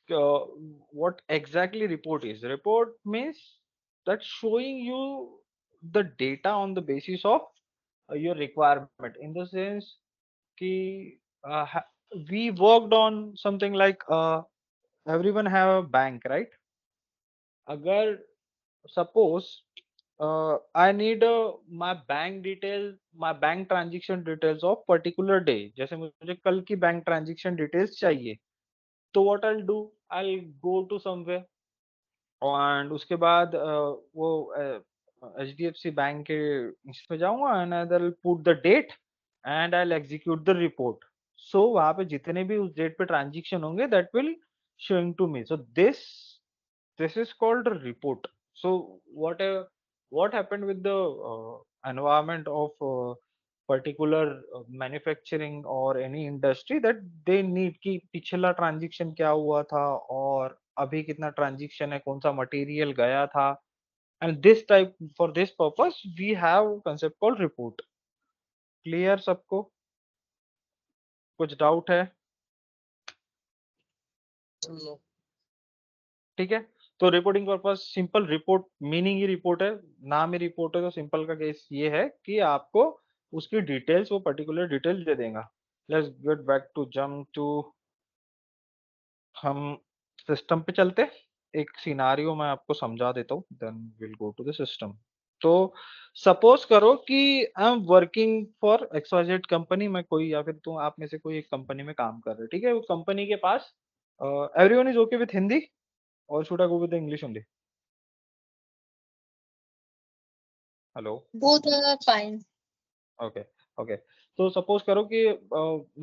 what exactly report is. Report means that showing you the data on the basis of your requirement. In the sense कि we worked on something like everyone have a bank, right? अगर suppose I need my bank transaction details of particular day. जैसे मुझे कल की bank transaction details चाहिए, तो what I'll do, I'll go to somewhere and उसके बाद वो एचडीएफसी बैंक के इसमें जाऊंगा and I will put the date and I execute the report. So वहां पे जितने भी उस डेट पे ट्रांजेक्शन होंगे that will showing to me. So this is called a report. So what happened with the environment of particular manufacturing or any industry that they need कि पिछला transaction क्या हुआ था और अभी कितना ट्रांजेक्शन है, कौन सा मटेरियल गया था. And this type for this purpose we have concept called report. Clear सबको? कुछ डाउट है? No. ठीक है. तो reporting purpose simple report meaning ही रिपोर्ट है, नाम ही रिपोर्ट है. तो सिंपल का केस ये है कि आपको उसकी डिटेल्स वो पर्टिकुलर डिटेल दे देगा. Let's get back to jump to हम सिस्टम पे चलते. एक सिनारियो मैं आपको समझा देता हूँ then will go to the system. तो सपोज करो कि I am working for XYZ company. मैं कोई या फिर तुम आप में से कोई एक कंपनी में काम कर रहे हो, ठीक है. वो कंपनी के पास everyone is okay with Hindi और should I go with English only? Hello. Both are fine. Okay. Okay. तो सपोज करो कि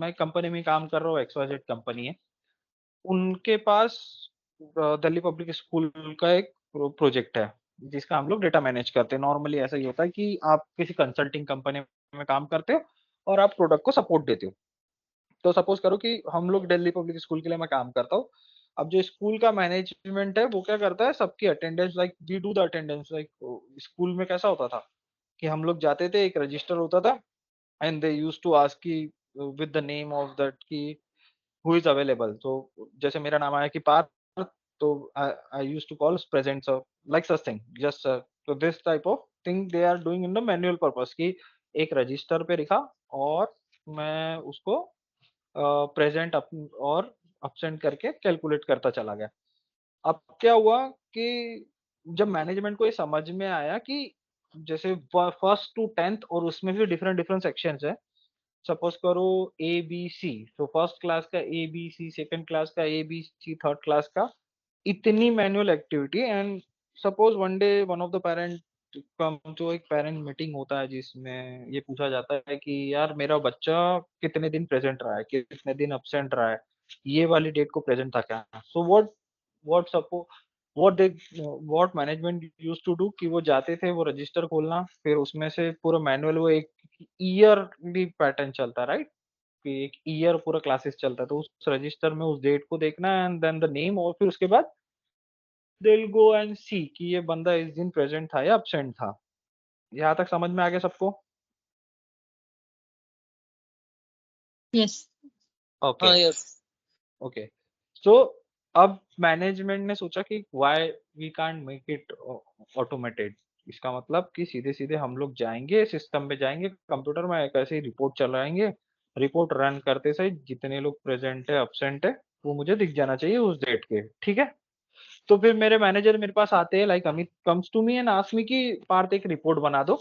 मैं कंपनी में काम कर रहा हूँ, एक्सवाइजेड कंपनी है. उनके पास दिल्ली पब्लिक स्कूल का एक प्रोजेक्ट है जिसका हम लोग डेटा मैनेज करते हैं. नॉर्मली ऐसा ही होता है कि आप किसी कंसल्टिंग कंपनी में काम करते हो और आप प्रोडक्ट को सपोर्ट देते हो. तो सपोज करो कि हम लोग दिल्ली पब्लिक स्कूल के लिए मैं काम करता हूँ. अब जो स्कूल का मैनेजमेंट है वो क्या करता है, सबकी attendance like we do the attendance like. School में कैसा होता था कि हम लोग जाते थे, एक रजिस्टर होता था and they used to ask कि with the name of that कि who is available. So जैसे मेरा नाम आया कि पार्थ, तो I used to call present sir like such thing just sir. So this type of thing they are doing in the manual purpose कि एक register पे लिखा और मैं उसको प्रेजेंट और अपसेंट करके कैलकुलेट करता चला गया. अब क्या हुआ कि जब मैनेजमेंट को ये समझ में आया कि जैसे फर्स्ट टू टेंथ और उसमें भी डिफरेंट डिफरेंट सेक्शंस है. सपोज करो ए बी सी. तो फर्स्ट क्लास का A B C, second class का A B C, third class का, इतनी manual activity. And suppose one day one of the parent come to एक parent meeting होता है जिसमें ये पूछा जाता है कि यार मेरा बच्चा कितने दिन प्रेजेंट रहा है, कितने दिन अब्सेंट रहा है, ये वाली डेट को प्रेजेंट था क्या. So what suppose what they what management used to do कि वो जाते थे वो रजिस्टर खोलना, फिर उसमें से पूरा मैनुअल वो एक ईयरली पैटर्न चलता, राइट. कि एक ईयर पूरा क्लासेस चलता है तो उस रजिस्टर में उस डेट को देखना एंड देन द नेम, और फिर उसके बाद दे विल गो एंड सी कि ये बंदा इस दिन प्रेजेंट था या अब्सेंट था. यहाँ तक समझ में आ गया सबको? Yes. Okay. Yes. Okay. So अब मैनेजमेंट ने सोचा कि why we can't make it automated. इसका मतलब कि सीधे सीधे हम लोग जाएंगे सिस्टम में, जाएंगे कंप्यूटर में, एक ऐसे ही रिपोर्ट चलाएंगे. रिपोर्ट रन करते सही जितने लोग प्रेजेंट है अब्सेंट है वो मुझे दिख जाना चाहिए उस डेट के, ठीक है. तो फिर मेरे मैनेजर मेरे पास आते हैं, like Amit comes to me and ask me कि पार्थ एक रिपोर्ट बना दो.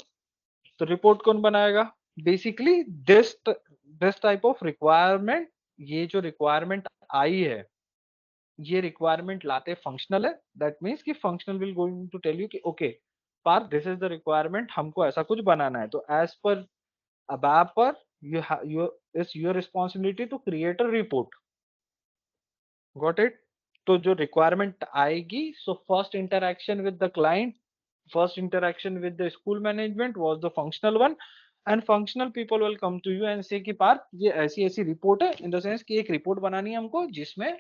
तो रिपोर्ट कौन बनाएगा? Basically this type of requirement. ये जो रिक्वायरमेंट आई है, ये रिक्वायरमेंट लाते फंक्शनल है. दैट मीन्स कि functional will going to tell you कि okay Parth this is the requirement, हमको ऐसा कुछ बनाना है. तो as per अबैपर you it's your responsibility to create a report. Got it? तो जो रिक्वायरमेंट आएगी, so first interaction with the client, first interaction with the school management was the functional one. And functional people will come to you and say कि पार्थ ये ऐसी ऐसी report है, in the sense कि एक रिपोर्ट बनानी है हमको जिसमें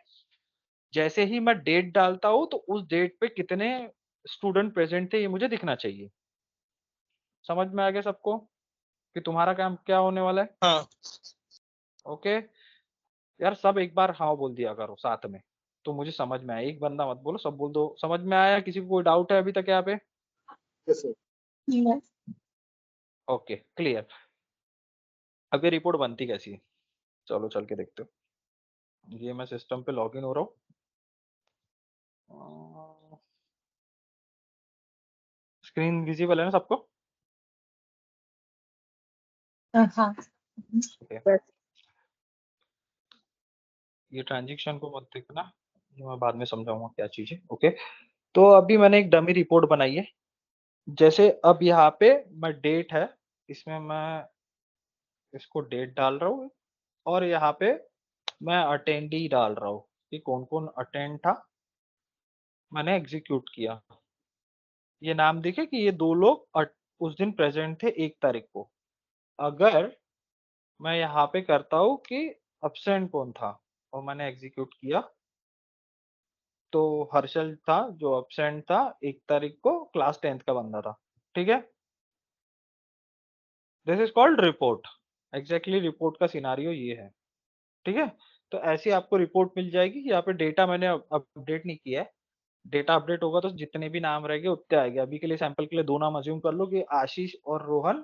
जैसे ही मैं डेट डालता हूँ तो उस डेट पे कितने स्टूडेंट प्रेजेंट थे ये मुझे दिखना चाहिए. समझ में आ गया सबको कि तुम्हारा काम क्या होने वाला है? हाँ. ओके. यार सब एक बार हाँ बोल दिया करो साथ में. तो मुझे समझ में आया, एक बंदा मत बोलो, सब बोल दो। समझ में आया? किसी को कोई डाउट है अभी तक यहाँ पे? Yes sir. Yes. Okay, clear. अब ये रिपोर्ट बनती कैसी है, चलो चल के देखते हो। ये मैं सिस्टम पे लॉगिन हो रहा हूँ। स्क्रीन विजिबल है ना सबको? हाँ. Okay, Yes. ये ट्रांजेक्शन को मत देखना, ये मैं बाद में समझाऊंगा क्या चीज है। ओके, तो अभी मैंने एक डमी रिपोर्ट बनाई है। जैसे अब यहाँ पे मैं डेट है, इसमें मैं इसको डेट डाल रहा हूँ, और यहाँ पे मैं अटेंडी डाल रहा हूँ कि कौन कौन अटेंड था, मैंने एग्जीक्यूट किया। ये नाम देखे कि ये दो लोग उस दिन प्रेजेंट थे 1 तारीख को। अगर मैं यहाँ पे करता हूँ कि अब्सेंट कौन था और मैंने एग्जीक्यूट किया, तो हर्षल था जो अब्सेंट था 1 तारीख को, क्लास 10th का बंदा था। ठीक है, this is called report. Exactly report का सिनारियो ये है। ठीक है, तो ऐसी आपको रिपोर्ट मिल जाएगी कि यहाँ पे डेटा मैंने अपडेट नहीं किया है। डेटा अपडेट होगा तो जितने भी नाम रहेंगे उतने आएंगे। अभी के लिए सैंपल के लिए 2 नाम अज्यूम कर लो कि आशीष और रोहन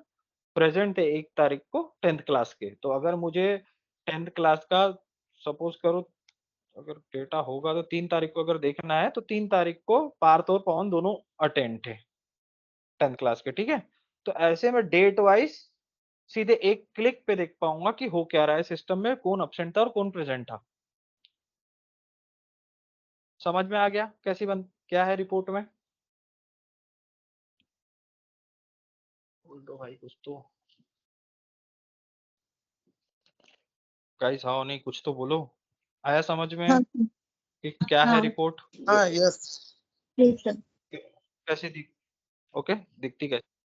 प्रेजेंट है 1 तारीख को 10th क्लास के। तो अगर मुझे 10th क्लास का सपोज करो, अगर डेटा होगा तो 3 तारीख को अगर देखना है, तो 3 तारीख को पार्थ और पवन दोनों अटेंड थे 10th क्लास के। ठीक है, तो ऐसे में डेट वाइज सीधे एक क्लिक पे देख पाऊंगा कि हो क्या रहा है सिस्टम में, कौन अब्सेंट था और कौन प्रेजेंट था। समझ में आ गया कैसी बन क्या है रिपोर्ट में? बोल दो भाई कुछ तो, गाइस हाँ नहीं कुछ तो बोलो। आया समझ में हाँ. कि क्या है हाँ. रिपोर्ट? हाँ यस। Yes, sir. कैसे दिख, ओके दिखती कैसे?